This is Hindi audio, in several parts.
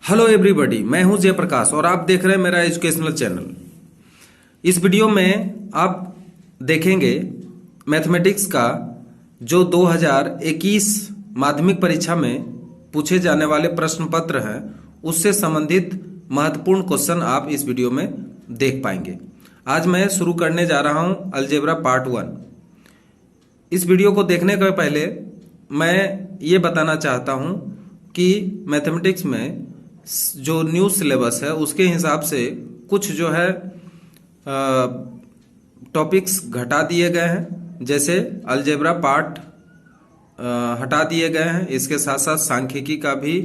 हेलो एवरीबॉडी, मैं हूं जयप्रकाश और आप देख रहे हैं मेरा एजुकेशनल चैनल। इस वीडियो में आप देखेंगे मैथमेटिक्स का जो 2021 माध्यमिक परीक्षा में पूछे जाने वाले प्रश्न पत्र हैं उससे संबंधित महत्वपूर्ण क्वेश्चन आप इस वीडियो में देख पाएंगे। आज मैं शुरू करने जा रहा हूं अलजेब्रा पार्ट 1। इस वीडियो को देखने के पहले मैं ये बताना चाहता हूं कि मैथमेटिक्स में जो न्यू सिलेबस है उसके हिसाब से कुछ जो है टॉपिक्स घटा दिए गए हैं, जैसे अलजेब्रा पार्ट हटा दिए गए हैं। इसके साथ साथ सांख्यिकी का भी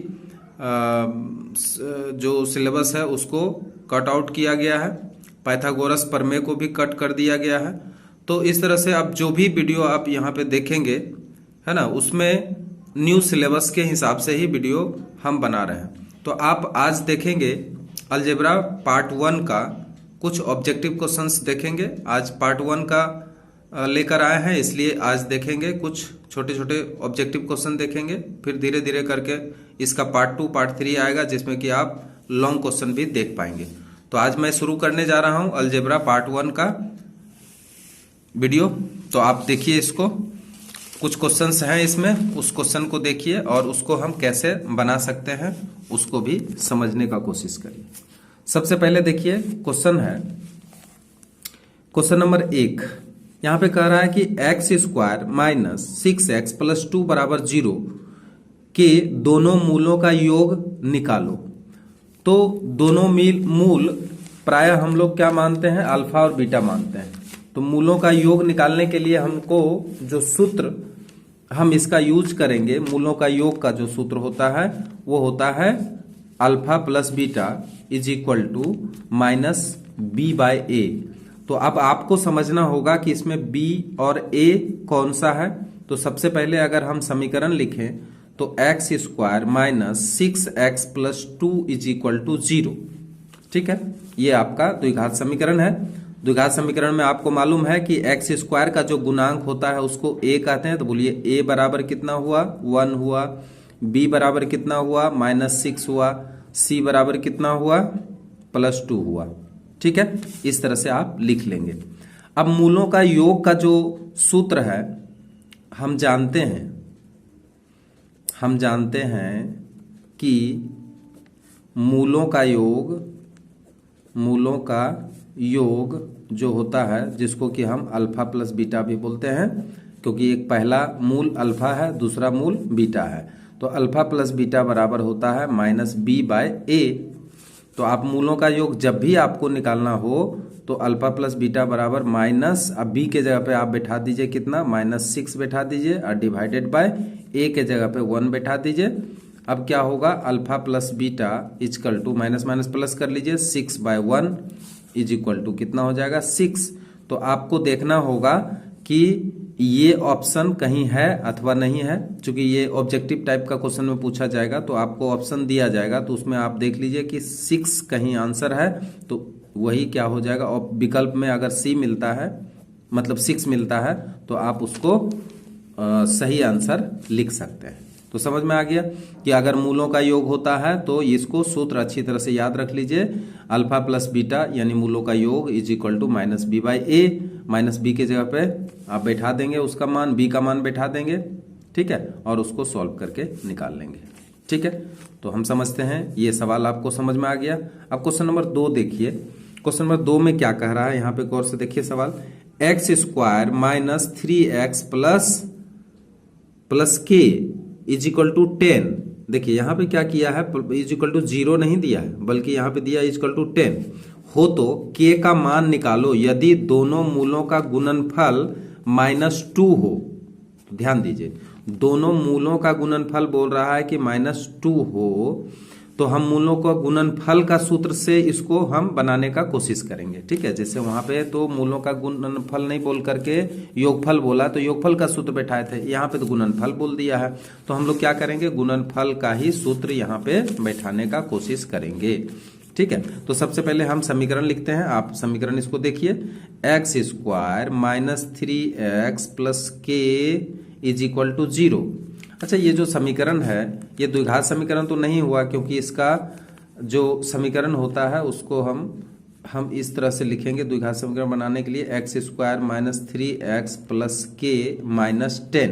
जो सिलेबस है उसको कट आउट किया गया है। पाइथागोरस प्रमेय को भी कट कर दिया गया है। तो इस तरह से अब जो भी वीडियो आप यहाँ पे देखेंगे है ना, उसमें न्यू सिलेबस के हिसाब से ही वीडियो हम बना रहे हैं। तो आप आज देखेंगे अलजेब्रा पार्ट 1 का कुछ ऑब्जेक्टिव क्वेश्चंस देखेंगे। आज पार्ट 1 का लेकर आए हैं, इसलिए आज देखेंगे कुछ छोटे छोटे ऑब्जेक्टिव क्वेश्चन देखेंगे। फिर धीरे धीरे करके इसका पार्ट 2 पार्ट 3 आएगा, जिसमें कि आप लॉन्ग क्वेश्चन भी देख पाएंगे। तो आज मैं शुरू करने जा रहा हूं अलजेब्रा पार्ट 1 का वीडियो। तो आप देखिए, इसको कुछ क्वेश्चंस हैं इसमें, उस क्वेश्चन को देखिए और उसको हम कैसे बना सकते हैं उसको भी समझने का कोशिश करिए। सबसे पहले देखिए क्वेश्चन है, क्वेश्चन नंबर 1। यहां पे कह रहा है कि x square minus 6x plus 2 बराबर 0 के दोनों मूलों का योग निकालो। तो दोनों मूल प्राय हम लोग क्या मानते हैं, अल्फा और बीटा मानते हैं। तो मूलों का योग निकालने के लिए हमको जो सूत्र हम इसका यूज करेंगे, मूलों का योग का जो सूत्र होता है वो होता है alpha plus beta is equal to minus B by A. तो अब आपको समझना होगा कि इसमें बी और ए कौन सा है। तो सबसे पहले अगर हम समीकरण लिखें तो x square minus 6x plus 2 is equal to 0। ठीक है, ये आपका द्विघात समीकरण है। द्विघात समीकरण में आपको मालूम है कि एक्स स्क्वायर का जो गुणांक होता है उसको a कहते हैं। तो बोलिए a बराबर कितना हुआ, 1 हुआ। b बराबर कितना हुआ, -6 हुआ। c बराबर कितना हुआ, +2 हुआ। ठीक है, इस तरह से आप लिख लेंगे। अब मूलों का योग का जो सूत्र है हम जानते हैं कि मूलों का योग जो होता है, जिसको कि हम अल्फा प्लस बीटा भी बोलते हैं, क्योंकि एक पहला मूल अल्फा है, दूसरा मूल बीटा है। तो अल्फा प्लस बीटा बराबर होता है माइनस बी बाय ए। तो आप मूलों का योग जब भी आपको निकालना हो तो अल्फा प्लस बीटा बराबर माइनस, अब बी के जगह पे आप बैठा दीजिए कितना, -6 बैठा दीजिए और डिवाइडेड बाय ए के जगह पे 1 बैठा दीजिए। अब क्या होगा, alpha plus beta is equal to minus minus plus कर लीजिए, 6/1 इज इक्वल टू कितना हो जाएगा, 6। तो आपको देखना होगा कि ये ऑप्शन कहीं है अथवा नहीं है। चूंकि ये ऑब्जेक्टिव टाइप का क्वेश्चन में पूछा जाएगा तो आपको ऑप्शन दिया जाएगा, तो उसमें आप देख लीजिए कि 6 कहीं आंसर है तो वही क्या हो जाएगा। और विकल्प में अगर सी मिलता है, मतलब 6 मिलता है, तो आप उसको सही आंसर लिख सकते हैं। तो समझ में आ गया कि अगर मूलों का योग होता है तो इसको सूत्र अच्छी तरह से याद रख लीजिए, अल्फा प्लस बीटा यानी मूलों का योग is equal to minus B by A. Minus B के जगह पे आप बैठा देंगे उसका मान, बी का मान बैठा देंगे। ठीक है, और उसको सॉल्व करके निकाल लेंगे। ठीक है, तो हम समझते हैं ये सवाल आपको समझ में आ गया। अब क्वेश्चन नंबर 2 देखिए। क्वेश्चन नंबर 2 में क्या कह रहा है, यहाँ पे गौर से देखिए सवाल। X square minus 3x plus के इज इक्वल टू 10। देखिए यहां पे क्या किया है, इज इक्वल टू 0 नहीं दिया है, बल्कि यहां पे दिया इज इक्वल टू 10 हो तो k का मान निकालो यदि दोनों मूलों का गुणनफल -2 हो। तो ध्यान दीजिए, दोनों मूलों का गुणनफल बोल रहा है कि -2 हो, तो हम मूलों का गुणनफल का सूत्र से इसको हम बनाने का कोशिश करेंगे। ठीक है, जैसे वहां पे तो मूलों का गुणनफल नहीं बोल करके योगफल बोला, तो योगफल का सूत्र बैठाए थे, यहाँ पे तो गुणनफल बोल दिया है। तो हम लोग क्या करेंगे, गुणनफल का ही सूत्र यहाँ पे बैठाने का कोशिश करेंगे। ठीक है, तो सबसे पहले हम समीकरण लिखते हैं। आप समीकरण इसको देखिए, x square minus 3x plus के इज इक्वल टू 0। अच्छा, ये जो समीकरण है ये द्विघात समीकरण तो नहीं हुआ, क्योंकि इसका जो समीकरण होता है उसको हम इस तरह से लिखेंगे द्विघात समीकरण बनाने के लिए, X square minus 3x plus K minus 10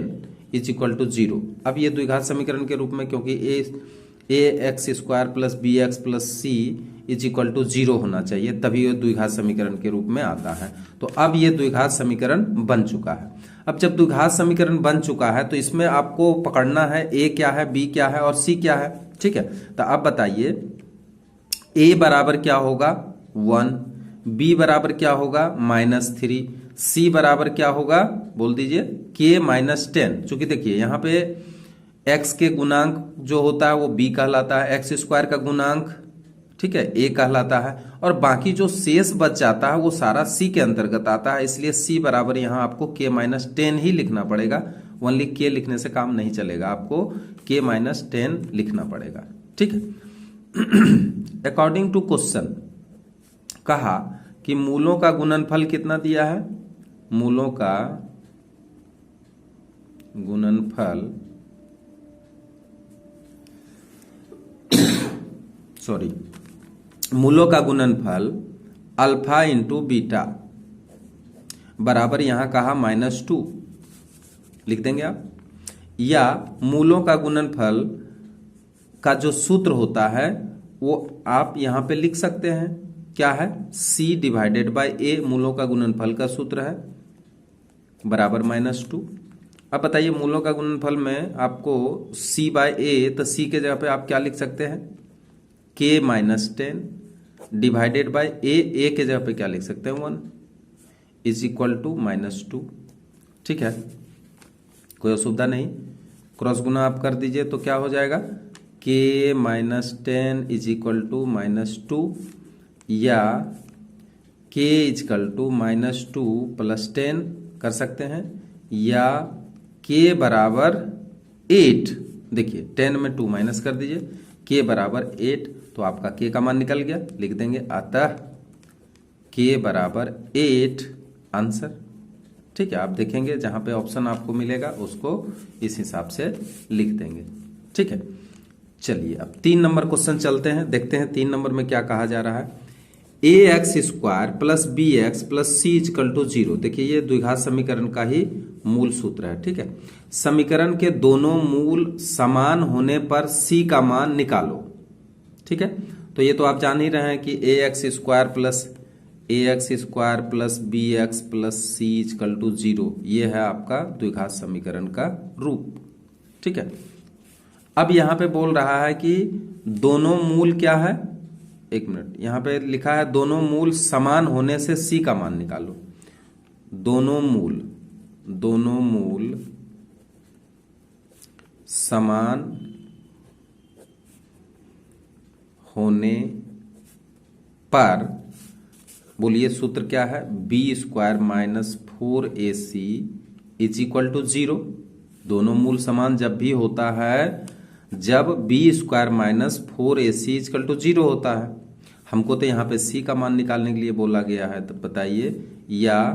is equal to 0। अब ये द्विघात समीकरण के रूप में, क्योंकि A X square plus B X plus C is equal to 0 होना चाहिए, तभी ये द्विघात समीकरण के रूप में आता है। तो अब ये द्विघात समीकरण बन चुका है। अब जब द्विघात समीकरण बन चुका है तो इसमें आपको पकड़ना है ए क्या है, बी क्या है और सी क्या है। ठीक है, तो अब बताइए ए बराबर क्या होगा 1, बी बराबर क्या होगा -3, सी बराबर क्या होगा बोल दीजिए के -10। चूंकि देखिए यहाँ पे x के गुणांक जो होता है वो b कहलाता है, एक्स स्क्वायर का गुणांक ठीक है a कहलाता है, और बाकी जो शेष बच जाता है वो सारा c के अंतर्गत आता है। इसलिए c बराबर यहाँ आपको k -10 ही लिखना पड़ेगा। ओनली k लिखने से काम नहीं चलेगा, आपको k -10 लिखना पड़ेगा। ठीक है, अकॉर्डिंग टू क्वेश्चन कहा कि मूलों का गुणनफल कितना दिया है, मूलों का गुणनफल मूलों का गुणनफल अल्फा इंटू बीटा बराबर यहां कहा -2 लिख देंगे आप, या मूलों का गुणनफल का जो सूत्र होता है वो आप यहां पे लिख सकते हैं, क्या है c डिवाइडेड बाय a, मूलों का गुणनफल का सूत्र है बराबर -2। अब बताइए मूलों का गुणनफल में आपको c बाय a, तो c के जगह पे आप क्या लिख सकते हैं k -10 डिवाइडेड बाय a के जगह पे क्या लिख सकते हैं 1 इज इक्वल टू -2। ठीक है, कोई असुविधा नहीं, क्रॉस गुना आप कर दीजिए तो क्या हो जाएगा k -10 इज इक्वल टू -2, या k इजकल टू -2 प्लस 10 कर सकते हैं, या k बराबर 8। देखिए 10 में 2 माइनस कर दीजिए, k बराबर 8, तो आपका k का मान निकल गया, लिख देंगे अतः k बराबर 8 आंसर। ठीक है, आप देखेंगे जहां पे ऑप्शन आपको मिलेगा उसको इस हिसाब से लिख देंगे। ठीक है, चलिए अब 3 नंबर क्वेश्चन चलते हैं, देखते हैं 3 नंबर में क्या कहा जा रहा है। A X square plus B X plus C is equal to 0। देखिए ये द्विघात समीकरण का ही मूल सूत्र है। ठीक है, समीकरण के दोनों मूल समान होने पर सी का मान निकालो। ठीक है, तो ये तो आप जान ही रहे हैं कि A X square plus B X plus C is equal to 0, ये है आपका द्विघात समीकरण का रूप। ठीक है, अब यहां पे बोल रहा है कि दोनों मूल क्या है, एक मिनट, यहां पे लिखा है दोनों मूल समान होने से सी का मान निकालो। दोनों मूल समान होने पर, बोलिए सूत्र क्या है, B square minus 4ac is equal to 0। दोनों मूल समान जब भी होता है जब B square minus 4ac is equal to 0 होता है। हमको तो यहाँ पे c का मान निकालने के लिए बोला गया है, तो बताइए, या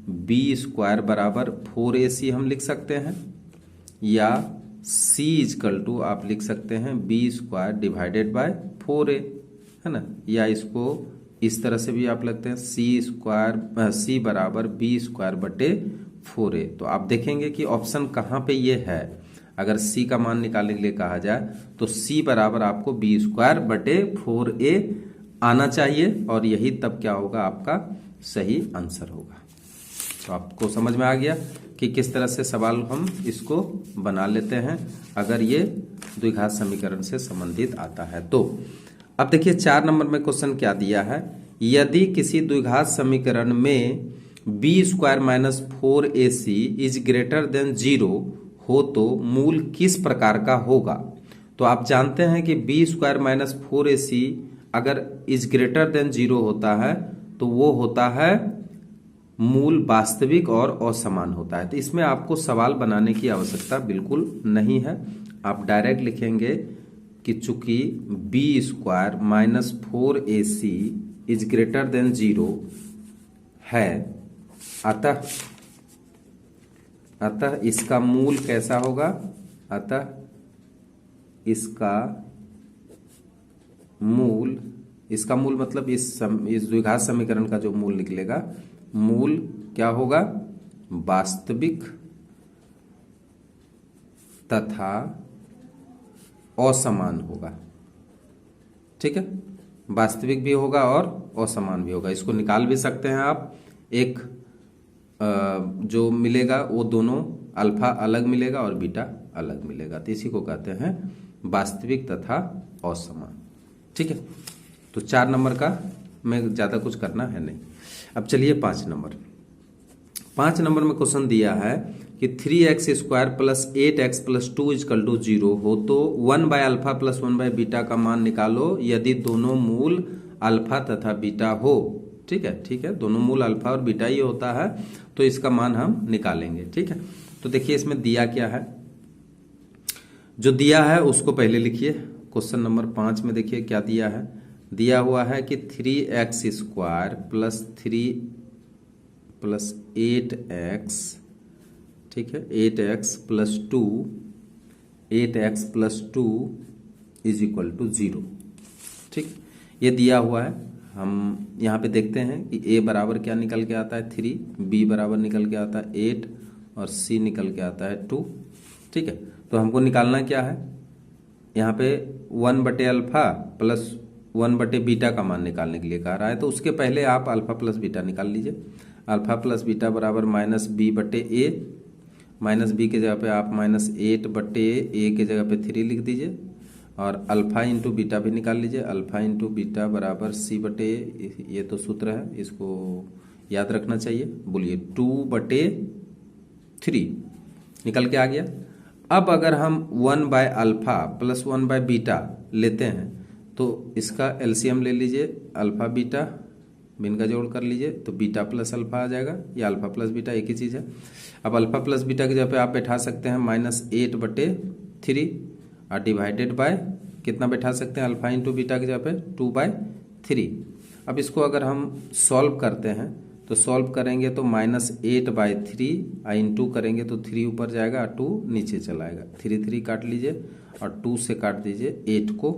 बी स्क्वायर बराबर 4ac हम लिख सकते हैं, या c इजकल टू आप लिख सकते हैं B square divided by 4a, है ना, या इसको इस तरह से भी आप लगते हैं c बराबर बी स्क्वायर बटे 4a। तो आप देखेंगे कि ऑप्शन कहाँ पे ये है। अगर c का मान निकालने के लिए कहा जाए तो c बराबर आपको बी स्क्वायर बटे 4a आना चाहिए, और यही तब क्या होगा, आपका सही आंसर होगा। तो आपको समझ में आ गया कि किस तरह से सवाल हम इसको बना लेते हैं अगर ये द्विघात समीकरण से संबंधित आता है। तो अब देखिए 4 नंबर में क्वेश्चन क्या दिया है, यदि किसी द्विघात समीकरण में B square minus 4ac is greater than 0 हो तो मूल किस प्रकार का होगा। तो आप जानते हैं कि बी स्क्वायर माइनस 4ac अगर इज ग्रेटर देन 0 होता है तो वो होता है मूल वास्तविक और असमान होता है। तो इसमें आपको सवाल बनाने की आवश्यकता बिल्कुल नहीं है, आप डायरेक्ट लिखेंगे कि चूंकि B square minus 4ac is greater than 0 है, अतः इसका मूल कैसा होगा, अतः इसका मूल, इसका मूल मतलब इस द्विघात समीकरण का जो मूल निकलेगा, मूल क्या होगा, वास्तविक तथा असमान होगा। ठीक है, वास्तविक भी होगा और असमान भी होगा। इसको निकाल भी सकते हैं आप। एक जो मिलेगा वो दोनों अल्फा अलग मिलेगा और बीटा अलग मिलेगा, तो इसी को कहते हैं वास्तविक तथा असमान। ठीक है, तो 4 नंबर का में ज़्यादा कुछ करना है नहीं। अब चलिए 5 नंबर। 5 नंबर में क्वेश्चन दिया है कि 3x square plus 8x plus 2 is equal to 0 हो तो 1 by alpha plus 1 by beta का मान निकालो यदि दोनों मूल अल्फा तथा बीटा हो। ठीक है, दोनों मूल अल्फा और बीटा ही होता है, तो इसका मान हम निकालेंगे। ठीक है, तो देखिए इसमें दिया क्या है, जो दिया है उसको पहले लिखिए। क्वेश्चन नंबर 5 में देखिए क्या दिया है, दिया हुआ है कि 3x square plus 3 plus 8x, ठीक है, 8x plus 2, 8x plus 2 is equal to 0। ठीक, ये दिया हुआ है। हम यहाँ पे देखते हैं कि a बराबर क्या निकल के आता है 3, b बराबर निकल के आता है 8 और c निकल के आता है 2। ठीक है, तो हमको निकालना क्या है, यहाँ पे 1 बटे अल्फा प्लस 1 बटे बीटा का मान निकालने के लिए कह रहा है, तो उसके पहले आप अल्फा प्लस बीटा निकाल लीजिए। अल्फा प्लस बीटा बराबर माइनस बी बटे ए, माइनस बी के जगह पे आप माइनस 8 बटे ए के जगह पे 3 लिख दीजिए, और अल्फा इंटू बीटा भी निकाल लीजिए। अल्फा इंटू बीटा बराबर सी बटे ए, ये तो सूत्र है, इसको याद रखना चाहिए। बोलिए 2 बटे 3 निकल के आ गया। अब अगर हम 1 by alpha plus 1 by beta लेते हैं तो इसका एलसीएम ले लीजिए, अल्फा बीटा बिन का जोड़ कर लीजिए, तो बीटा प्लस अल्फा आ जाएगा, या अल्फा प्लस बीटा एक ही चीज़ है। अब अल्फा प्लस बीटा की जगह पे आप बैठा सकते हैं -8 बटे 3 और डिवाइडेड बाय कितना बैठा सकते हैं, अल्फा इंटू बीटा की जगह पे 2 बाय 3। अब इसको अगर हम सॉल्व करते हैं तो सॉल्व करेंगे तो -8 बाय 3 इंटू करेंगे तो 3 ऊपर जाएगा, 2 नीचे चला आएगा, 3 काट लीजिए और 2 से काट दीजिए 8 को,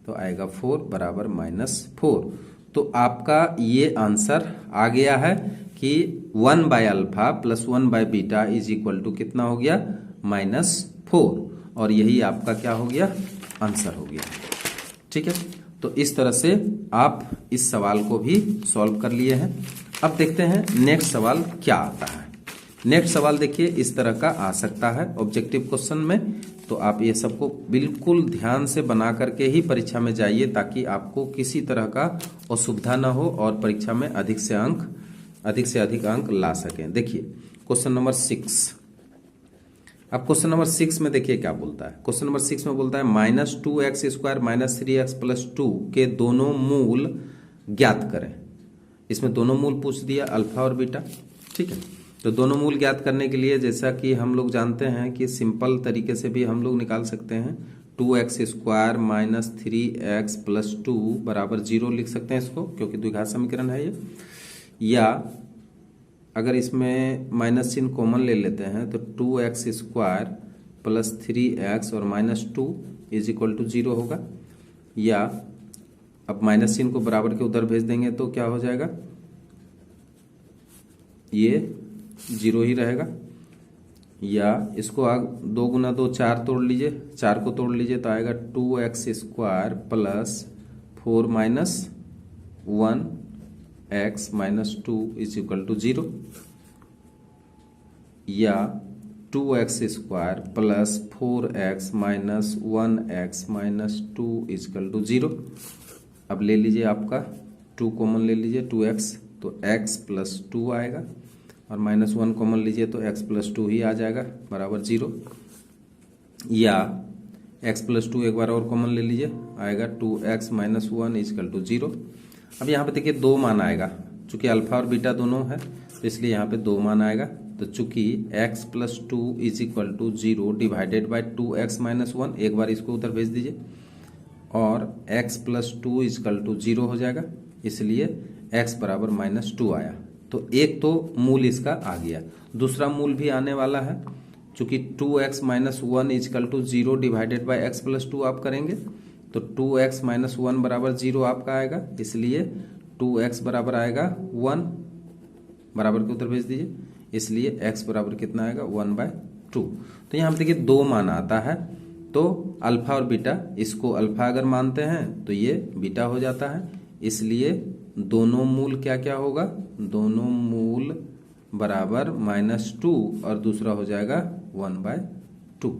तो आएगा 4 बराबर -4। तो आपका ये आंसर आ गया है कि 1 by alpha plus 1 by beta is equal to कितना हो गया, -4, और यही आपका क्या हो गया, आंसर हो गया। ठीक है, तो इस तरह से आप इस सवाल को भी सॉल्व कर लिए हैं। अब देखते हैं नेक्स्ट सवाल क्या आता है। नेक्स्ट सवाल देखिए इस तरह का आ सकता है ऑब्जेक्टिव क्वेश्चन में, तो आप ये सबको बिल्कुल ध्यान से बना करके ही परीक्षा में जाइए ताकि आपको किसी तरह का असुविधा ना हो और परीक्षा में अधिक से अधिक अंक ला सकें। देखिए क्वेश्चन नंबर 6। अब क्वेश्चन नंबर 6 में देखिए क्या बोलता है। क्वेश्चन नंबर 6 में बोलता है -2x स्क्वायर -3x प्लस 2 के दोनों मूल ज्ञात करें। इसमें दोनों मूल पूछ दिया, अल्फा और बीटा। ठीक है, तो दोनों मूल ज्ञात करने के लिए जैसा कि हम लोग जानते हैं कि सिंपल तरीके से भी हम लोग निकाल सकते हैं। 2x स्क्वायर -3x प्लस 2 बराबर 0 लिख सकते हैं इसको, क्योंकि द्विघात समीकरण है ये। या अगर इसमें माइनस चिन्ह कॉमन ले लेते हैं तो 2x स्क्वायर प्लस 3x और -2 इज इक्वल टू 0 होगा। या अब माइनस चिन्ह को बराबर के उधर भेज देंगे तो क्या हो जाएगा, ये 0 ही रहेगा। या इसको 2 गुना 2 4 तोड़ लीजिए, 4 को तोड़ लीजिए तो आएगा 2x square plus 4 minus 1x minus 2 is equal to 0। या 2x square plus 4x minus 1x minus 2 is equal to 0। अब ले लीजिए आपका 2 कॉमन ले लीजिए, 2x तो x प्लस 2 आएगा, और -1 कॉमन लीजिए तो x प्लस 2 ही आ जाएगा बराबर 0। या x प्लस 2 एक बार और कॉमन ले लीजिए, आएगा 2x माइनस 1 इजकल टू 0। अब यहाँ पे देखिए 2 मान आएगा, चूंकि अल्फा और बीटा दोनों है तो इसलिए यहाँ पे 2 मान आएगा। तो चूंकि x plus 2 is equal to 0 divided by 2x minus 1, एक बार इसको उधर भेज दीजिए, और x प्लस 2 इजकल टू 0 हो जाएगा, इसलिए x बराबर -2 आया। तो एक तो मूल इसका आ गया, दूसरा मूल भी आने वाला है। चूंकि 2x minus 1 is equal to 0 divided by x plus 2 आप करेंगे तो 2x माइनस 1 बराबर 0 आपका आएगा, इसलिए 2x बराबर आएगा 1, बराबर के उधर भेज दीजिए, इसलिए x बराबर कितना आएगा 1/2। तो यहाँ पे देखिए 2 मान आता है, तो अल्फा और बीटा, इसको अल्फा अगर मानते हैं तो ये बीटा हो जाता है, इसलिए दोनों मूल क्या क्या होगा, दोनों मूल बराबर -2 और दूसरा हो जाएगा 1/2।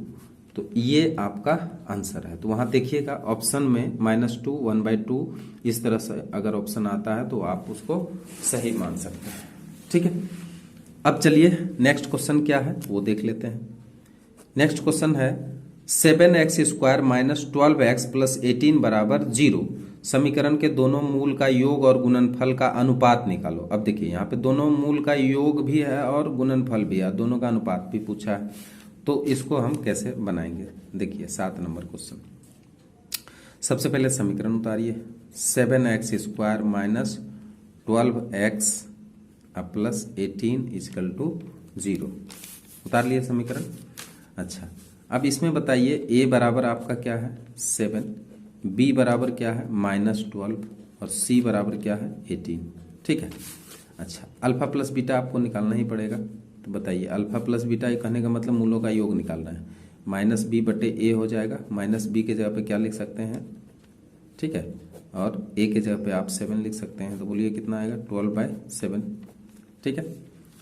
तो ये आपका आंसर है। तो वहां देखिएगा ऑप्शन में -2 1/2 इस तरह से अगर ऑप्शन आता है तो आप उसको सही मान सकते हैं। ठीक है, अब चलिए नेक्स्ट क्वेश्चन क्या है वो देख लेते हैं। नेक्स्ट क्वेश्चन है 7x² माइनस 12x प्लस 18 बराबर 0 समीकरण के दोनों मूल का योग और गुणनफल का अनुपात निकालो। अब देखिए यहाँ पे दोनों मूल का योग भी है और गुणनफल भी है, दोनों का अनुपात भी पूछा है, तो इसको हम कैसे बनाएंगे। देखिए 7 नंबर क्वेश्चन, सबसे पहले समीकरण उतारिए, 7x² minus 12x plus 18 equal to 0। उतार लिए समीकरण। अच्छा, अब इसमें बताइए a बराबर आपका क्या है 7, b बराबर क्या है -12 और c बराबर क्या है 18। ठीक है, अच्छा अल्फा प्लस बीटा आपको निकालना ही पड़ेगा। तो बताइए अल्फा प्लस बीटा कहने का मतलब मूलों का योग निकालना है, -b/a हो जाएगा, -b के जगह पे क्या लिख सकते हैं, ठीक है, और a के जगह पे आप 7 लिख सकते हैं। तो बोलिए कितना आएगा 12/7। ठीक है,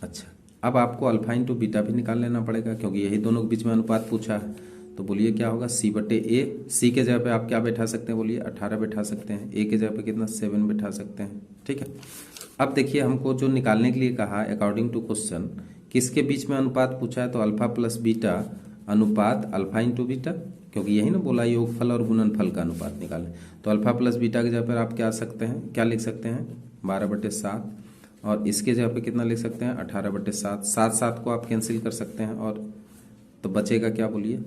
अच्छा अब आपको अल्फा इंटू बीटा भी निकाल लेना पड़ेगा क्योंकि यही दोनों के बीच में अनुपात पूछा है। तो बोलिए क्या होगा c/a, c के जगह पे आप क्या बैठा सकते हैं, बोलिए 18 बैठा सकते हैं, a के जगह पे कितना 7 बैठा सकते हैं। ठीक है, अब देखिए हमको जो निकालने के लिए कहा अकॉर्डिंग टू क्वेश्चन किसके बीच में अनुपात पूछा है, तो अल्फा प्लस बीटा अनुपात अल्फा इंटू बीटा, क्योंकि यही ना बोला योगफल और गुणनफल का अनुपात निकालें। तो अल्फा प्लस बीटा की जगह पर आप क्या लिख सकते हैं 12/7 और इसके जगह पे कितना लिख सकते हैं 18/7। 7 को आप कैंसिल कर सकते हैं और तो बचेगा क्या, बोलिए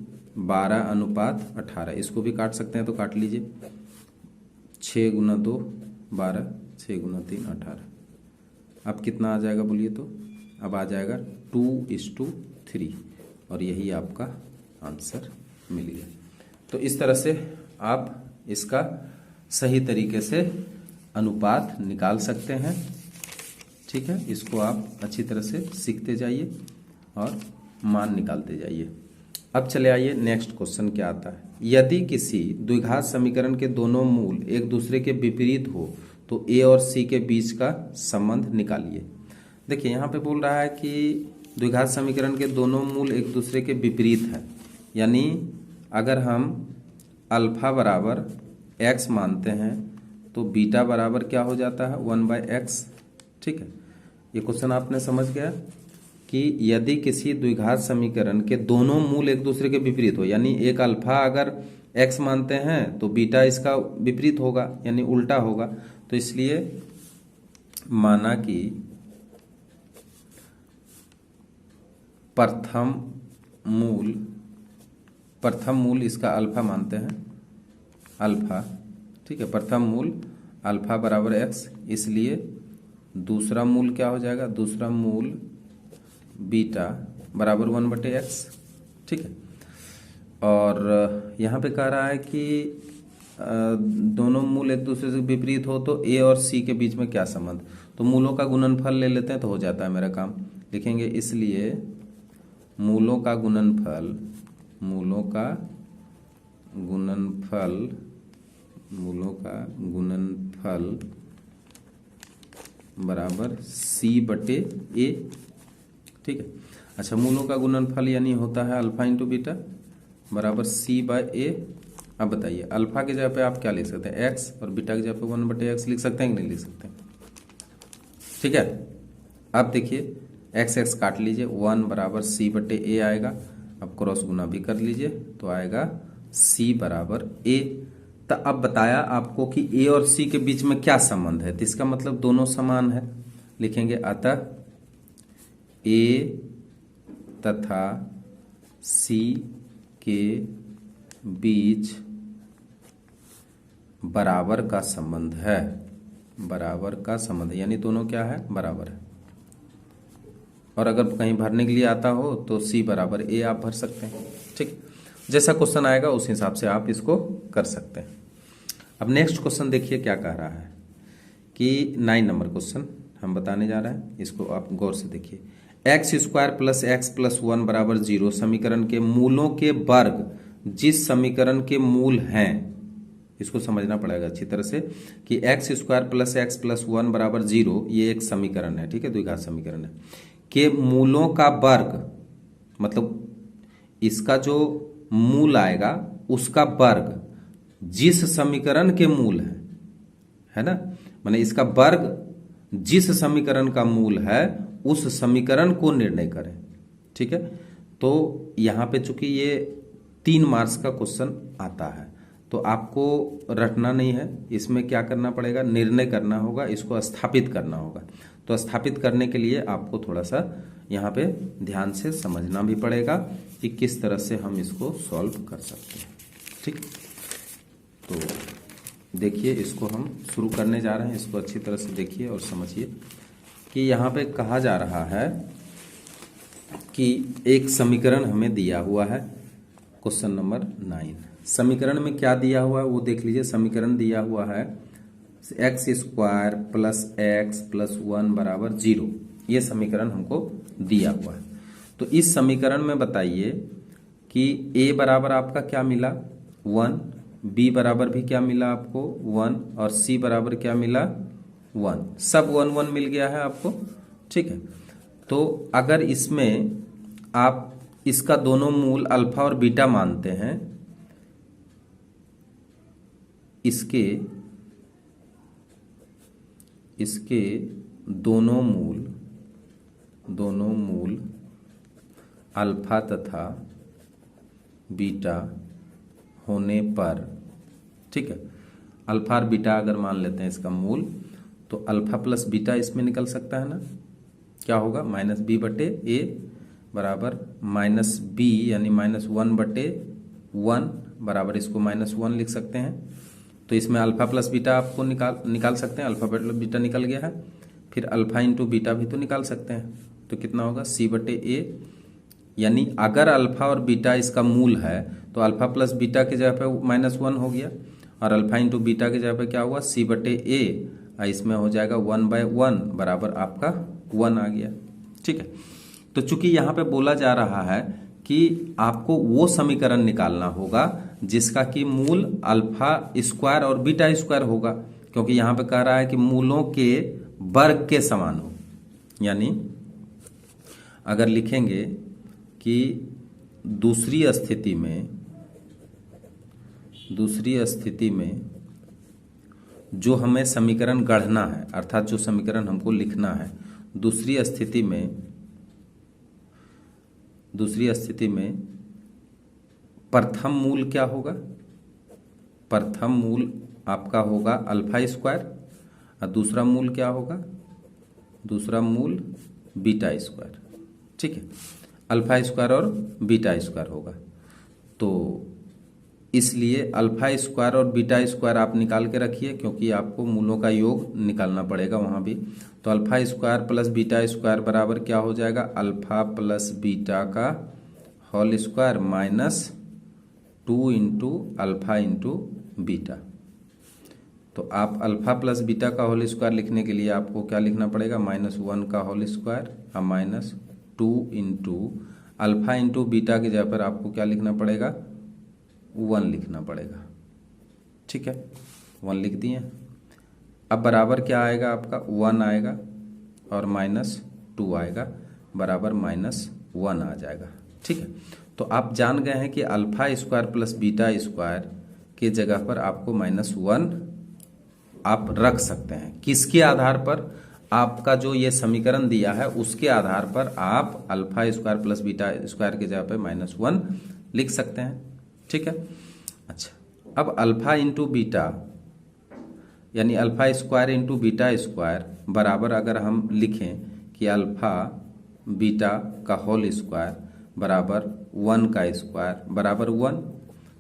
12:18। इसको भी काट सकते हैं तो काट लीजिए, 6 × 2 12, 6 × 3 18। अब कितना आ जाएगा बोलिए, तो अब आ जाएगा 2:3 और यही आपका आंसर मिल गया। तो इस तरह से आप इसका सही तरीके से अनुपात निकाल सकते हैं। ठीक है, इसको आप अच्छी तरह से सीखते जाइए और मान निकालते जाइए। अब चले आइए नेक्स्ट क्वेश्चन क्या आता है, यदि किसी द्विघात समीकरण के दोनों मूल एक दूसरे के विपरीत हो तो a और c के बीच का संबंध निकालिए। देखिए यहाँ पे बोल रहा है कि द्विघात समीकरण के दोनों मूल एक दूसरे के विपरीत है, यानी अगर हम अल्फा बराबर x मानते हैं तो बीटा बराबर क्या हो जाता है 1/x। ठीक है, ये क्वेश्चन आपने समझ गया कि यदि किसी द्विघात समीकरण के दोनों मूल एक दूसरे के विपरीत हो, यानी एक अल्फा अगर x मानते हैं तो बीटा इसका विपरीत होगा यानी उल्टा होगा। तो इसलिए माना कि प्रथम मूल इसका अल्फा मानते हैं, अल्फा, ठीक है, प्रथम मूल अल्फा बराबर x, इसलिए दूसरा मूल क्या हो जाएगा, दूसरा मूल बीटा बराबर 1/x। ठीक है, और यहाँ पे कह रहा है कि दोनों मूल एक दूसरे से विपरीत हो तो a और c के बीच में क्या संबंध, तो मूलों का गुणनफल ले लेते हैं तो हो जाता है मेरा काम। लिखेंगे इसलिए मूलों का गुणनफल बराबर c/a। ठीक है, अच्छा मूलों का गुणनफल यानी होता है अल्फा इंटू बीटा बराबर c/a। अब बताइए अल्फा की जगह पे आप क्या लिख सकते हैं x और बीटा की जगह पे 1/x लिख सकते हैं कि नहीं लिख सकते। ठीक है, अब देखिए x काट लीजिए, 1 बराबर c/a आएगा। अब क्रॉस गुना भी कर लीजिए तो आएगा c बराबर a। तो अब बताया आपको कि a और c के बीच में क्या संबंध है, तो इसका मतलब दोनों समान है। लिखेंगे अतः a तथा c के बीच बराबर का संबंध है, बराबर का संबंध यानी दोनों क्या है, बराबर है। और अगर कहीं भरने के लिए आता हो तो c बराबर a आप भर सकते हैं। ठीक, जैसा क्वेश्चन आएगा उस हिसाब से आप इसको कर सकते हैं। अब नेक्स्ट क्वेश्चन देखिए क्या कह रहा है कि 9 नंबर क्वेश्चन हम बताने जा रहे हैं, इसको आप गौर से देखिए। X square plus x plus 1 बराबर 0 समीकरण के मूलों के वर्ग जिस समीकरण के मूल हैं, इसको समझना पड़ेगा अच्छी तरह से कि x square plus x plus 1 बराबर 0 ये एक समीकरण है, ठीक है, द्विघात समीकरण है, के मूलों का वर्ग, मतलब इसका जो मूल आएगा उसका वर्ग जिस समीकरण के मूल है ना, माने इसका वर्ग जिस समीकरण का मूल है उस समीकरण को निर्णय करें, ठीक है। तो यहां पे चूंकि ये 3 मार्क्स का क्वेश्चन आता है तो आपको रटना नहीं है, इसमें क्या करना पड़ेगा, निर्णय करना होगा, इसको स्थापित करना होगा। तो स्थापित करने के लिए आपको थोड़ा सा यहाँ पे ध्यान से समझना भी पड़ेगा कि किस तरह से हम इसको सॉल्व कर सकते हैं, ठीक। तो देखिए इसको हम शुरू करने जा रहे हैं, इसको अच्छी तरह से देखिए और समझिए कि यहाँ पे कहा जा रहा है कि एक समीकरण हमें दिया हुआ है, क्वेश्चन नंबर 9। समीकरण में क्या दिया हुआ है वो देख लीजिए। समीकरण दिया हुआ है x square plus x plus 1 बराबर 0, ये समीकरण हमको दिया हुआ है। तो इस समीकरण में बताइए कि a बराबर आपका क्या मिला 1, b बराबर भी क्या मिला आपको 1 और c बराबर क्या मिला 1, सब 1 1 मिल गया है आपको, ठीक है। तो अगर इसमें आप इसका दोनों मूल अल्फा और बीटा मानते हैं, इसके दोनों मूल अल्फा तथा बीटा होने पर, ठीक है, अल्फा और बीटा अगर मान लेते हैं इसका मूल, तो अल्फा प्लस बीटा इसमें निकल सकता है ना, क्या होगा माइनस बी बटे ए बराबर माइनस बी यानी माइनस 1 बटे 1 बराबर इसको माइनस 1 लिख सकते हैं। तो इसमें अल्फा प्लस बीटा आपको निकाल सकते हैं, अल्फा प्लस बीटा निकल गया है, फिर अल्फा इंटू बीटा भी तो निकाल सकते हैं, तो कितना होगा सी बटे ए, यानी अगर अल्फा और बीटा इसका मूल है तो अल्फा प्लस बीटा की जगह पे माइनस 1 हो गया और अल्फा इंटू बीटा की जगह पे क्या हुआ सी बटे ए, इसमें हो जाएगा 1/1 बराबर आपका 1 आ गया, ठीक है। तो चूंकि यहाँ पे बोला जा रहा है कि आपको वो समीकरण निकालना होगा जिसका कि मूल अल्फा स्क्वायर और बीटा स्क्वायर होगा, क्योंकि यहाँ पे कह रहा है कि मूलों के वर्ग के समान हो। यानी अगर लिखेंगे कि दूसरी स्थिति में जो हमें समीकरण गढ़ना है, अर्थात जो समीकरण हमको लिखना है, दूसरी स्थिति में प्रथम मूल क्या होगा, प्रथम मूल आपका होगा अल्फा स्क्वायर और दूसरा मूल क्या होगा, दूसरा मूल बीटा स्क्वायर, ठीक है, अल्फा स्क्वायर और बीटा स्क्वायर होगा। तो इसलिए अल्फा स्क्वायर और बीटा स्क्वायर आप निकाल के रखिए, क्योंकि आपको मूलों का योग निकालना पड़ेगा वहां भी। तो alpha square plus beta square बराबर क्या हो जाएगा, अल्फा प्लस बीटा का whole square minus 2 into alpha into beta. तो आप अल्फा प्लस बीटा का होल स्क्वायर लिखने के लिए आपको क्या लिखना पड़ेगा, -1 का होल स्क्वायर और -2 इंटू अल्फा इंटू बीटा की जगह पर आपको क्या लिखना पड़ेगा, 1 लिखना पड़ेगा, ठीक है, 1 लिख दिए। अब बराबर क्या आएगा आपका 1 आएगा और -2 आएगा, बराबर -1 आ जाएगा, ठीक है। तो आप जान गए हैं कि alpha square plus beta square के जगह पर आपको -1 आप रख सकते हैं। किसके आधार पर, आपका जो ये समीकरण दिया है उसके आधार पर आप alpha square plus beta square की जगह पर -1 लिख सकते हैं, ठीक है। अच्छा, अब अल्फा इंटू बीटा यानी alpha square into beta square बराबर अगर हम लिखें कि अल्फा बीटा का होल स्क्वायर बराबर 1 का स्क्वायर बराबर 1,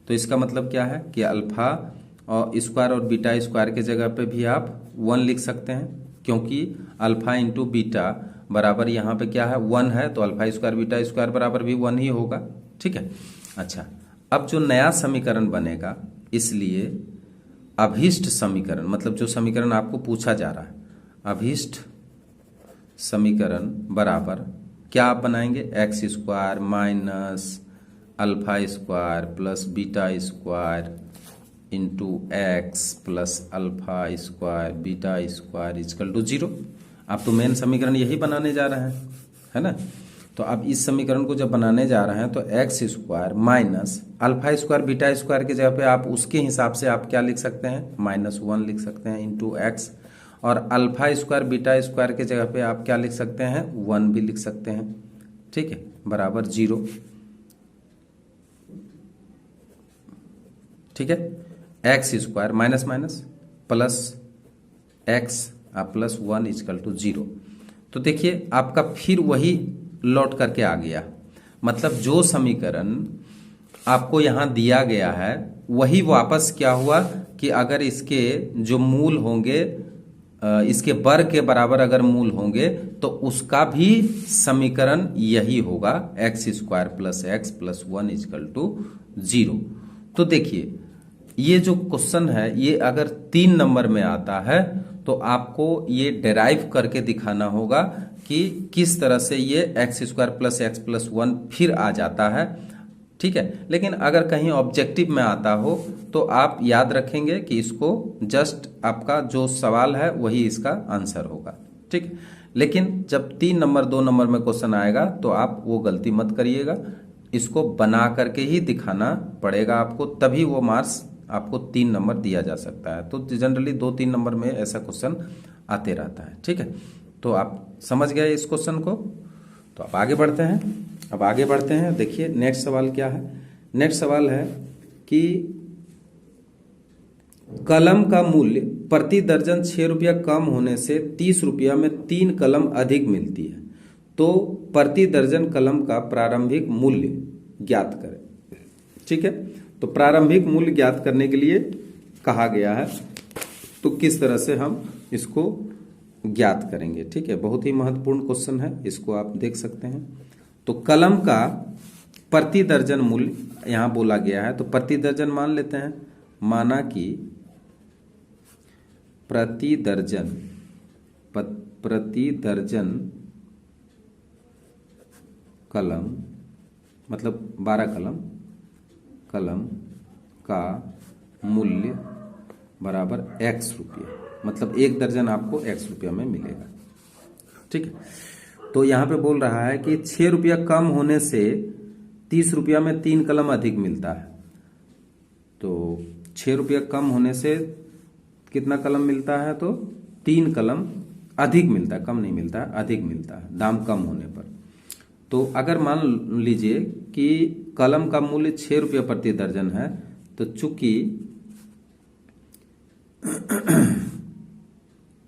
तो इसका मतलब क्या है कि अल्फा और स्क्वायर और बीटा स्क्वायर के जगह पे भी आप 1 लिख सकते हैं, क्योंकि अल्फा इंटू बीटा बराबर यहाँ पे क्या है 1 है, तो अल्फा स्क्वायर बीटा स्क्वायर बराबर भी 1 ही होगा, ठीक है। अच्छा, अब जो नया समीकरण बनेगा, इसलिए अभीष्ट समीकरण, मतलब जो समीकरण आपको पूछा जा रहा है, अभीष्ट समीकरण बराबर क्या आप बनाएंगे, x square minus alpha square plus beta square into x plus alpha square beta square is equal to 0। आप तो मेन समीकरण यही बनाने जा रहे हैं, है ना। तो अब इस समीकरण को जब बनाने जा रहे हैं तो x square minus alpha square beta square की जगह पे आप उसके हिसाब से आप क्या लिख सकते हैं, -1 लिख सकते हैं इंटू एक्स, और अल्फा स्क्वायर बीटा स्क्वायर की जगह पे आप क्या लिख सकते हैं, 1 भी लिख सकते हैं, ठीक है, बराबर 0। ठीक है, x square minus minus plus x plus 1 is equal to 0। तो देखिए आपका फिर वही लौट करके आ गया, मतलब जो समीकरण आपको यहां दिया गया है वही वापस क्या हुआ कि अगर इसके जो मूल होंगे इसके वर्ग के बराबर अगर मूल होंगे तो उसका भी समीकरण यही होगा, x square plus x plus 1 is equal to 0। तो देखिए ये जो क्वेश्चन है ये अगर 3 नंबर में आता है तो आपको ये डेराइव करके दिखाना होगा कि किस तरह से ये x square plus x plus 1 फिर आ जाता है, ठीक है। लेकिन अगर कहीं ऑब्जेक्टिव में आता हो तो आप याद रखेंगे कि इसको जस्ट आपका जो सवाल है वही इसका आंसर होगा, ठीक। लेकिन जब 3 नंबर 2 नंबर में क्वेश्चन आएगा तो आप वो गलती मत करिएगा, इसको बना करके ही दिखाना पड़ेगा आपको, तभी वो मार्क्स आपको 3 नंबर दिया जा सकता है। तो जनरली 2-3 नंबर में ऐसा क्वेश्चन आते रहता है, ठीक है। तो आप समझ गए इस क्वेश्चन को। तो आप आगे बढ़ते हैं, अब आगे बढ़ते हैं, देखिए नेक्स्ट सवाल क्या है। नेक्स्ट सवाल है कि कलम का मूल्य प्रति दर्जन 6 रुपया कम होने से 30 रुपया में 3 कलम अधिक मिलती है, तो प्रति दर्जन कलम का प्रारंभिक मूल्य ज्ञात करें, ठीक है। तो प्रारंभिक मूल्य ज्ञात करने के लिए कहा गया है, तो किस तरह से हम इसको ज्ञात करेंगे, ठीक है। बहुत ही महत्वपूर्ण क्वेश्चन है, इसको आप देख सकते हैं। तो कलम का प्रति दर्जन मूल्य यहां बोला गया है, तो प्रति दर्जन मान लेते हैं, माना कि प्रति दर्जन कलम मतलब 12 कलम का मूल्य बराबर x रुपया, मतलब 1 दर्जन आपको x रुपया में मिलेगा, ठीक है। तो यहां पे बोल रहा है कि 6 रुपया कम होने से 30 रुपया में 3 कलम अधिक मिलता है। तो 6 रुपया कम होने से कितना कलम मिलता है, तो 3 कलम अधिक मिलता है, कम नहीं मिलता है, अधिक मिलता है दाम कम होने पर। तो अगर मान लीजिए कि कलम का मूल्य 6 रुपया प्रति दर्जन है, तो चूंकि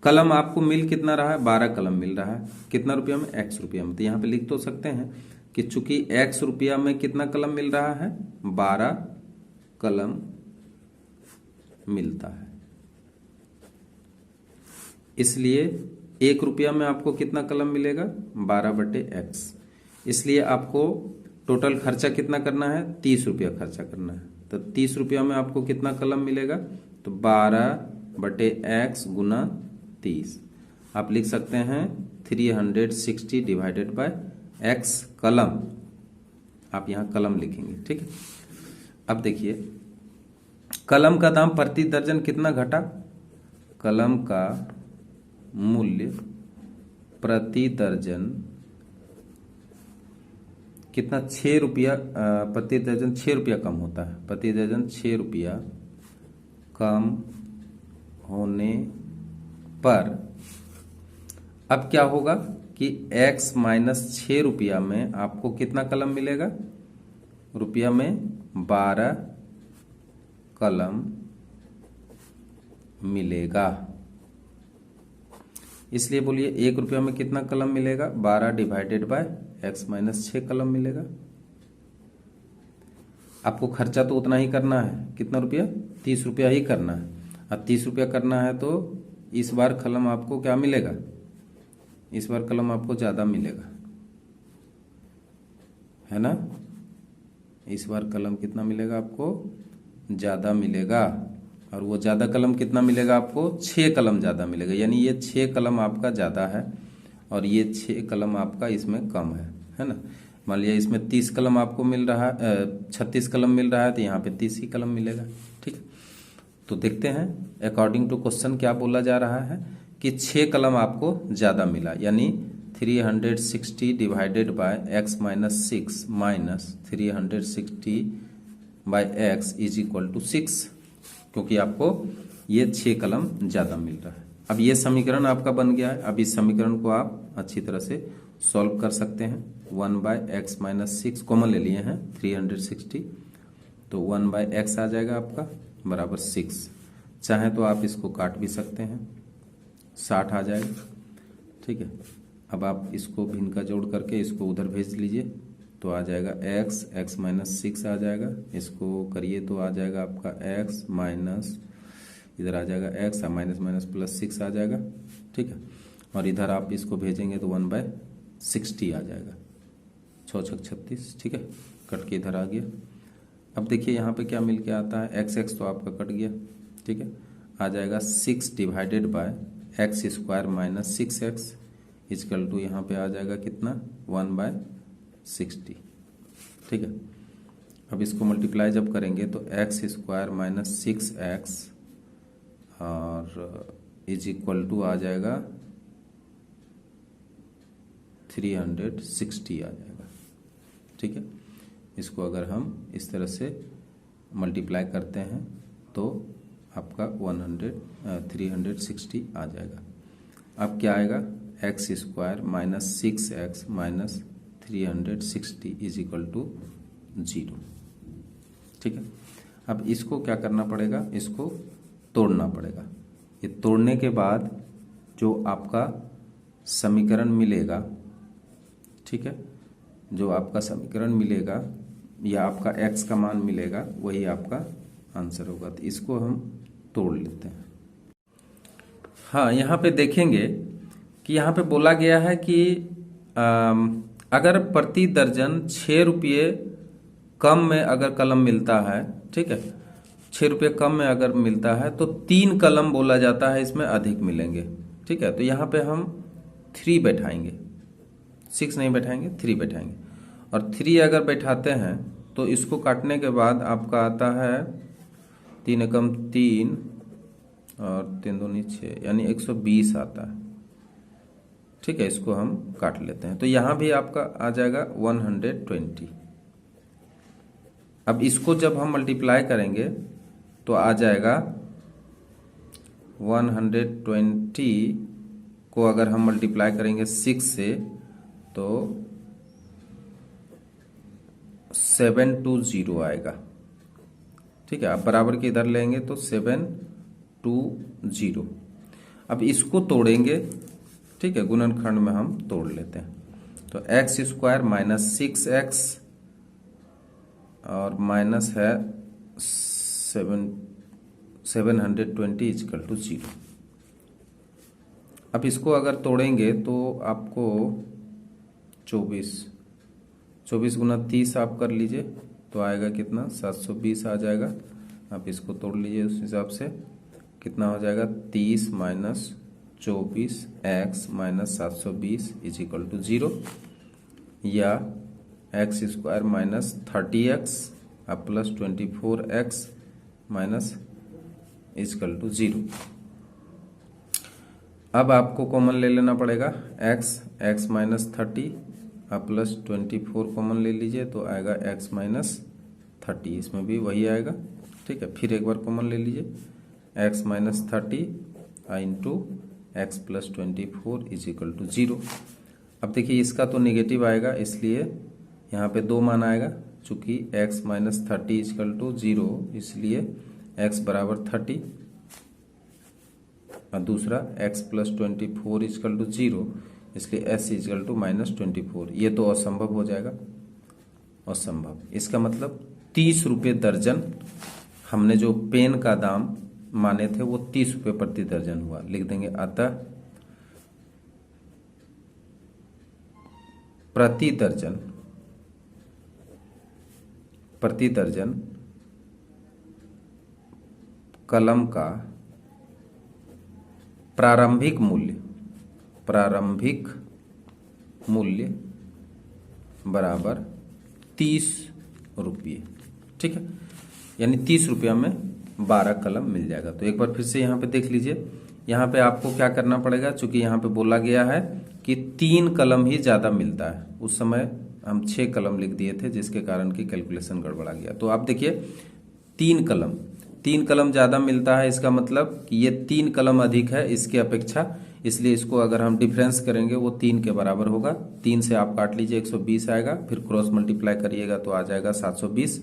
कलम आपको मिल कितना रहा है, 12 कलम मिल रहा है, कितना रुपया में, x रुपया में। तो यहां पे लिख तो सकते हैं कि चूंकि x रुपया में कितना कलम मिल रहा है, 12 कलम मिलता है, इसलिए 1 रुपया में आपको कितना कलम मिलेगा, 12/x। इसलिए आपको टोटल खर्चा कितना करना है, 30 रुपया खर्चा करना है। तो 30 रुपया में आपको कितना कलम मिलेगा, तो 12/x गुना 30। आप लिख सकते हैं 360 डिवाइडेड बाय x कलम, आप यहां कलम लिखेंगे, ठीक है। अब देखिए कलम का दाम प्रति दर्जन कितना घटा, कलम का मूल्य प्रति दर्जन कितना, 6 रुपया प्रति दर्जन 6 रुपया कम होता है, प्रति दर्जन 6 रुपया कम होने पर अब क्या होगा कि x माइनस 6 रुपया में आपको कितना कलम मिलेगा, रुपया में 12 कलम मिलेगा। इसलिए बोलिए 1 रुपया में कितना कलम मिलेगा, 12 डिवाइडेड बाय x माइनस 6 कलम मिलेगा। आपको खर्चा तो उतना ही करना है, कितना रुपया, 30 रुपया ही करना है। अब 30 रुपया करना है तो इस बार कलम आपको क्या मिलेगा, इस बार कलम आपको ज्यादा मिलेगा, है ना। इस बार कलम कितना मिलेगा आपको, ज्यादा मिलेगा, और वो ज़्यादा कलम कितना मिलेगा आपको, 6 कलम ज़्यादा मिलेगा, यानी ये 6 कलम आपका ज़्यादा है और ये 6 कलम आपका इसमें कम है ना। मान लिया इसमें 30 कलम आपको मिल रहा है, 36 कलम मिल रहा है, तो यहाँ पे 30 ही कलम मिलेगा। ठीक है, तो देखते हैं अकॉर्डिंग टू क्वेश्चन क्या बोला जा रहा है कि 6 कलम आपको ज़्यादा मिला, यानी 360 divided by x minus 6 minus 360 by x is equal to 6, क्योंकि आपको ये 6 कलम ज़्यादा मिल रहा है। अब ये समीकरण आपका बन गया है। अब इस समीकरण को आप अच्छी तरह से सॉल्व कर सकते हैं। 1 बाय एक्स माइनस 6 कॉमन ले लिए हैं 360, तो 1 बाय एक्स आ जाएगा आपका बराबर 6। चाहे तो आप इसको काट भी सकते हैं, 60 आ जाएगा। ठीक है, अब आप इसको भिन्न का जोड़ करके इसको उधर भेज लीजिए तो आ जाएगा x माइनस 6 आ जाएगा। इसको करिए तो आ जाएगा आपका x माइनस, इधर आ जाएगा x माइनस माइनस प्लस 6 आ जाएगा। ठीक है, और इधर आप इसको भेजेंगे तो 1 बाय 60 आ जाएगा, 6 छक 36। ठीक है, कट के इधर आ गया। अब देखिए यहाँ पे क्या मिल के आता है, x तो आपका कट गया। ठीक है, आ जाएगा 6 divided by x square minus 6x is equal to यहाँ पे आ जाएगा कितना, 1 बाय 60। ठीक है, अब इसको मल्टीप्लाई जब करेंगे तो एक्स स्क्वायर माइनस 6x और इज इक्वल टू आ जाएगा 360 आ जाएगा। ठीक है, इसको अगर हम इस तरह से मल्टीप्लाई करते हैं तो आपका 360 आ जाएगा। अब क्या आएगा, x square minus 6x minus 360 is equal to 0। ठीक है, अब इसको क्या करना पड़ेगा, इसको तोड़ना पड़ेगा। ये तोड़ने के बाद जो आपका समीकरण मिलेगा, ठीक है, जो आपका समीकरण मिलेगा या आपका x का मान मिलेगा वही आपका आंसर होगा। तो इसको हम तोड़ लेते हैं। हाँ, यहाँ पे देखेंगे कि यहाँ पे बोला गया है कि अगर प्रति दर्जन 6 रुपये कम में अगर कलम मिलता है, ठीक है, 6 रुपये कम में अगर मिलता है तो 3 कलम बोला जाता है इसमें अधिक मिलेंगे। ठीक है, तो यहाँ पे हम 3 बैठाएंगे, 6 नहीं बैठाएंगे, 3 बैठाएंगे। और 3 अगर बैठाते हैं तो इसको काटने के बाद आपका आता है 3 एकम 3 और 3 दूनी 6, यानी 120 आता है। ठीक है, इसको हम काट लेते हैं तो यहाँ भी आपका आ जाएगा 120। अब इसको जब हम मल्टीप्लाई करेंगे तो आ जाएगा 120 को अगर हम मल्टीप्लाई करेंगे 6 से तो 720 आएगा। ठीक है, आप बराबर के इधर लेंगे तो 720। अब इसको तोड़ेंगे, ठीक है, गुणनखंड में हम तोड़ लेते हैं तो एक्स स्क्वायर माइनस 6x और माइनस है 720 इजकल टू 0। अब इसको अगर तोड़ेंगे तो आपको 24 गुना 30 आप कर लीजिए तो आएगा कितना, 720 आ जाएगा। आप इसको तोड़ लीजिए उस हिसाब से कितना हो जाएगा, 30 minus 24x minus 720 is equal to 0, या एक्स स्क्वायर माइनस 30x अब plus 24x minus is equal to 0। अब आपको कॉमन ले लेना पड़ेगा, x माइनस 30 अब प्लस 24 कॉमन ले लीजिए तो आएगा x माइनस 30, इसमें भी वही आएगा। ठीक है, फिर एक बार कॉमन ले लीजिए, x minus 30 into x plus 24 is equal to 0। अब देखिए इसका तो नेगेटिव आएगा, इसलिए यहाँ पे 2 मान आएगा। चूंकि x माइनस 30 इजकल टू 0, इसलिए x बराबर 30 और दूसरा x प्लस 24 इजकल टू 0, इसलिए s इजकल टू माइनस 24। ये तो असंभव हो जाएगा, असंभव। इसका मतलब 30 रुपये दर्जन, हमने जो पेन का दाम माने थे वो 30 रुपये प्रति दर्जन हुआ। लिख देंगे अतः प्रति दर्जन कलम का प्रारंभिक मूल्य बराबर 30 रुपये। ठीक है, यानी 30 रुपया में 12 कलम मिल जाएगा। तो एक बार फिर से यहाँ पे देख लीजिए, यहाँ पे आपको क्या करना पड़ेगा, चूंकि यहाँ पे बोला गया है कि 3 कलम ही ज्यादा मिलता है। उस समय हम 6 कलम लिख दिए थे, जिसके कारण की कैलकुलेशन गड़बड़ा गया। तो आप देखिए 3 कलम ज्यादा मिलता है, इसका मतलब कि ये 3 कलम अधिक है इसके अपेक्षा, इसलिए इसको अगर हम डिफरेंस करेंगे वो 3 के बराबर होगा। 3 से आप काट लीजिए 120 आएगा, फिर क्रॉस मल्टीप्लाई करिएगा तो आ जाएगा 720,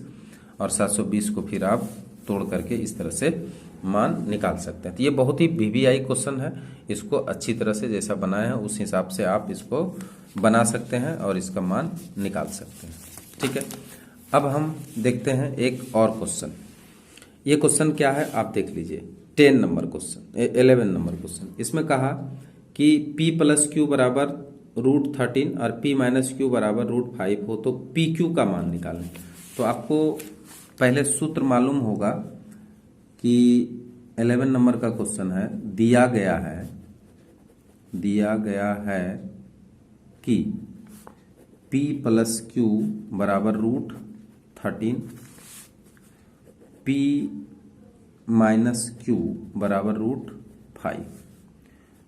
और 720 को फिर आप तोड़ करके इस तरह से मान निकाल सकते हैं। तो ये बहुत ही वीवीआई क्वेश्चन है, इसको अच्छी तरह से जैसा बनाया है उस हिसाब से आप इसको बना सकते हैं और इसका मान निकाल सकते हैं। ठीक है, अब हम देखते हैं एक और क्वेश्चन। ये क्वेश्चन क्या है आप देख लीजिए, 11 नंबर क्वेश्चन। इसमें कहा कि p प्लस क्यू बराबर √13 और p माइनस क्यू बराबर √5 हो तो पी क्यू का मान निकालें। तो आपको पहले सूत्र मालूम होगा कि 11 नंबर का क्वेश्चन है, दिया गया है कि p प्लस क्यू बराबर √13, p माइनस क्यू बराबर √5।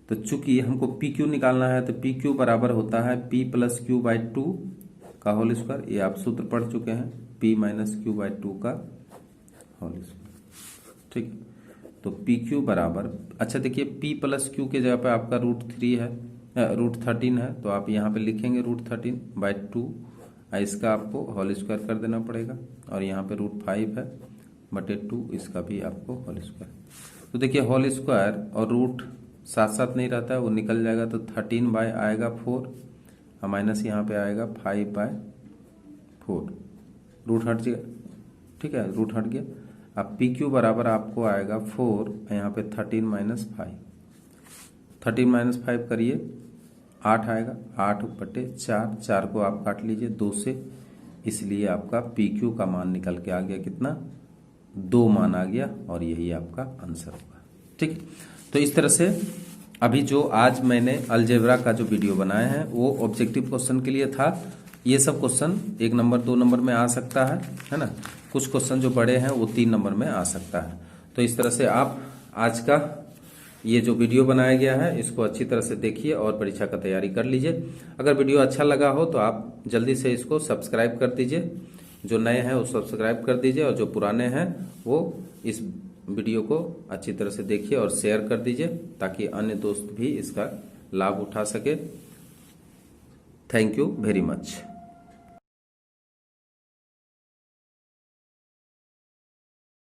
तो चूंकि हमको पी क्यू निकालना है तो पी क्यू बराबर होता है p प्लस क्यू बाई 2 का होल स्क्वायर, ये आप सूत्र पढ़ चुके हैं, p माइनस क्यू बाई 2 का होल स्क्वायर। ठीक, तो पी क्यू बराबर, अच्छा देखिए p प्लस क्यू के जगह पे आपका √13 है, तो आप यहाँ पे लिखेंगे √13 बाई 2, इसका आपको होल स्क्वायर कर देना पड़ेगा, और यहाँ पे √5 है बटे 2, इसका भी आपको होल स्क्वायर। तो देखिए होल स्क्वायर और रूट साथ साथ नहीं रहता है, वो निकल जाएगा, तो 13 बाय आएगा 4 और माइनस यहाँ पे आएगा 5 बाय 4, रूट हट गया। ठीक है, रूट हट गया। अब पी क्यू बराबर आपको आएगा 4, यहाँ पे 13 माइनस 5, 13 माइनस 5 करिए 8 आएगा, 8 बटे 4, 4 को आप काट लीजिए 2 से, इसलिए आपका पी क्यू का मान निकल के आ गया कितना, 2 मान आ गया, और यही आपका आंसर होगा। ठीक, तो इस तरह से अभी जो आज मैंने अलजेब्रा का जो वीडियो बनाया है वो ऑब्जेक्टिव क्वेश्चन के लिए था। ये सब क्वेश्चन 1 नंबर 2 नंबर में आ सकता है ना, कुछ क्वेश्चन जो बड़े हैं वो 3 नंबर में आ सकता है। तो इस तरह से आप आज का ये जो वीडियो बनाया गया है इसको अच्छी तरह से देखिए और परीक्षा का तैयारी कर लीजिए। अगर वीडियो अच्छा लगा हो तो आप जल्दी से इसको सब्सक्राइब कर दीजिए, जो नए हैं वो सब्सक्राइब कर दीजिए, और जो पुराने हैं वो इस वीडियो को अच्छी तरह से देखिए और शेयर कर दीजिए, ताकि अन्य दोस्त भी इसका लाभ उठा सके। Thank you very much.